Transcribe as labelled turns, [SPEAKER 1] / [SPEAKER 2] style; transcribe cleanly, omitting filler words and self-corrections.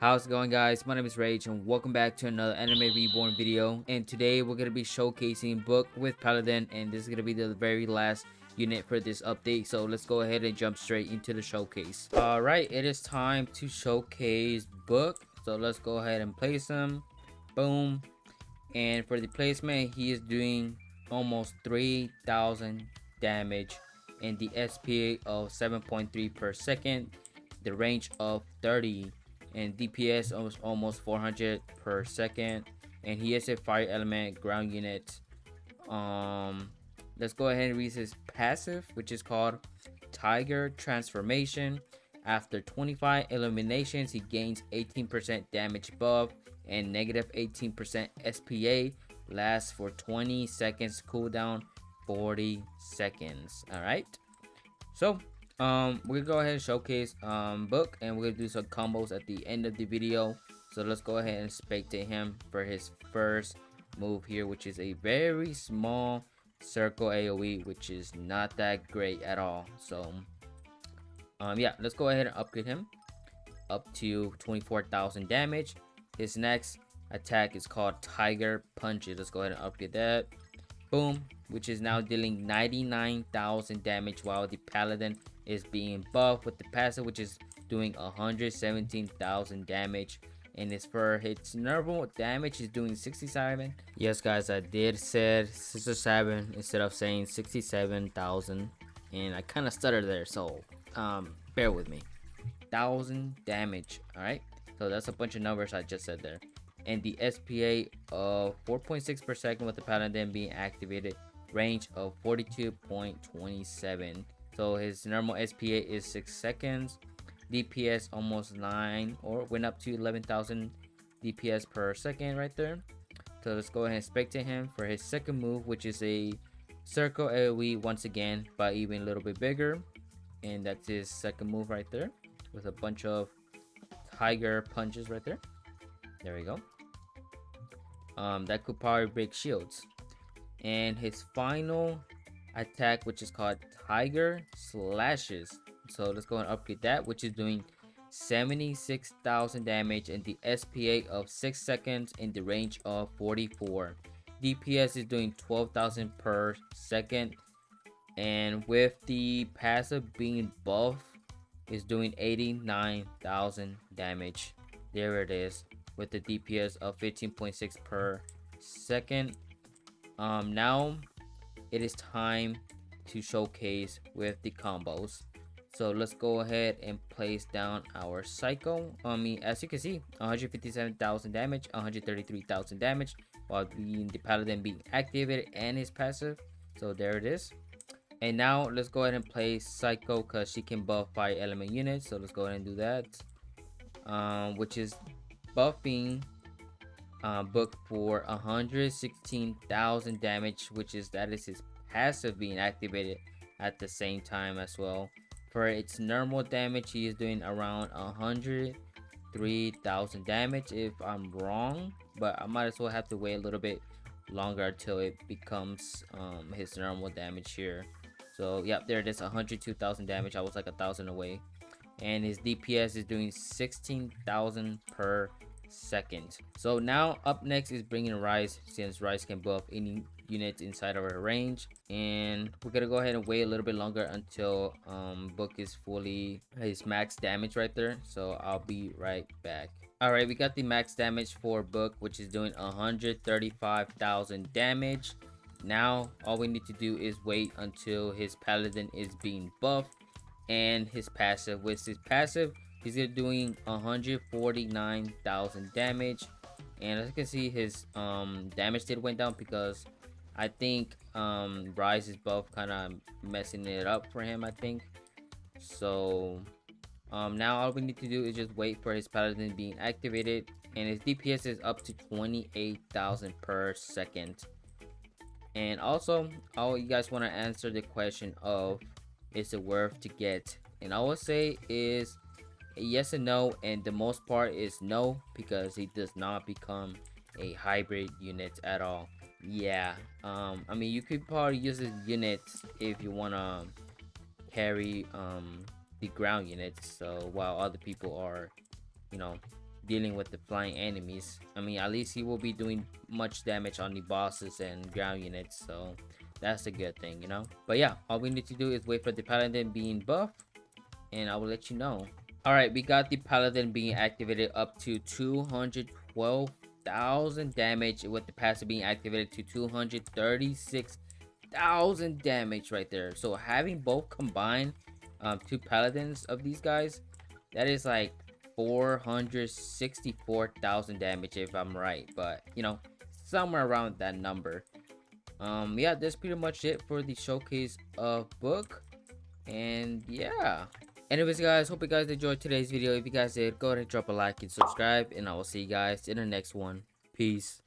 [SPEAKER 1] How's it going, guys? My name is Rage and welcome back to another Anime Reborn video. And today we're going to be showcasing Book with Paladin, and this is going to be the very last unit for this update. So let's go ahead and jump straight into the showcase. Alright, it is time to showcase Book. So let's go ahead and place him. Boom. And for the placement, he is doing almost 3,000 damage and the SPA of 7.3 per second, the range of 30, and DPS of almost 400 per second. And he is a fire element ground unit. Let's go ahead and read his passive, which is called Tiger Transformation. After 25 eliminations, he gains 18% damage buff and negative 18% SPA. Lasts for 20 seconds, cooldown 40 seconds. All right. So we're gonna go ahead and showcase Book, and we're gonna do some combos at the end of the video. So let's go ahead and spectate him for his first move here, which is a very small circle AoE, which is not that great at all. So yeah, let's go ahead and upgrade him up to 24,000 damage. His next attack is called Tiger Punches. Let's go ahead and upgrade that. Boom, which is now dealing 99,000 damage, while the Paladin is being buffed with the passive, which is doing 117,000 damage. And it's for its normal damage is doing 67. Yes, guys, I did said 67 instead of saying 67,000, and I kind of stuttered there, so bear with me. 1,000 damage. All right, so that's a bunch of numbers I just said there. And the SPA of 4.6 per second with the Paladin being activated, range of 42.27. So his normal SPA is 6 seconds, DPS almost 9, or went up to 11,000 DPS per second right there. So let's go ahead and spectate him for his second move, which is a circle AoE once again, but even a little bit bigger. And that's his second move right there, with a bunch of Tiger Punches right there. There we go. That could probably break shields. And his final attack, which is called Tiger Slashes. So let's go and upgrade that, which is doing 76,000 damage and the SPA of 6 seconds in the range of 44. DPS is doing 12,000 per second, and with the passive being buffed, is doing 89,000 damage. There it is, with the DPS of 15.6 per second. Now it is time to showcase with the combos. So let's go ahead and place down our Psycho. As you can see, 157,000 damage, 133,000 damage, while the Paladin being activated and his passive. So there it is. And now let's go ahead and place Psycho, because she can buff fire element units. So let's go ahead and do that. Which is buffing Book for 116,000 damage, which is his passive being activated at the same time as well. For its normal damage, he is doing around 103,000 damage if I'm wrong, but I might as well have to wait a little bit longer until it becomes his normal damage here. So yeah, there it is, 102,000 damage. I was like 1,000 away. And his DPS is doing 16,000 per second. So now up next is bringing Rise, since Rise can buff any units inside of her range. And we're gonna go ahead and wait a little bit longer until Book is fully his max damage right there. So I'll be right back. All right, we got the max damage for Book, which is doing 135,000 damage. Now all we need to do is wait until his Paladin is being buffed and his passive. With his passive, he's doing 149,000 damage. And as you can see, his damage did went down because I think Rise's buff kind of messing it up for him, I think. So now all we need to do is just wait for his Paladin being activated, and his DPS is up to 28,000 per second. And also, you guys want to answer the question of, is it worth to get? And I would say is yes and no, and the most part is no, because he does not become a hybrid unit at all. Yeah, I mean, you could probably use this unit if you want to carry the ground units, so while other people are, you know, dealing with the flying enemies. I mean, at least he will be doing much damage on the bosses and ground units, so that's a good thing, you know. But yeah, all we need to do is wait for the paladin being buffed, and I will let you know. All right, we got the paladin being activated up to 212,000 damage, with the passive being activated to 236,000 damage right there. So having both combined, two paladins of these guys, that is like 464,000 damage if I'm right, but you know, somewhere around that number. Yeah, that's pretty much it for the showcase of book. And yeah, anyways guys, hope you guys enjoyed today's video. If you guys did, go ahead and drop a like and subscribe, and I will see you guys in the next one. Peace.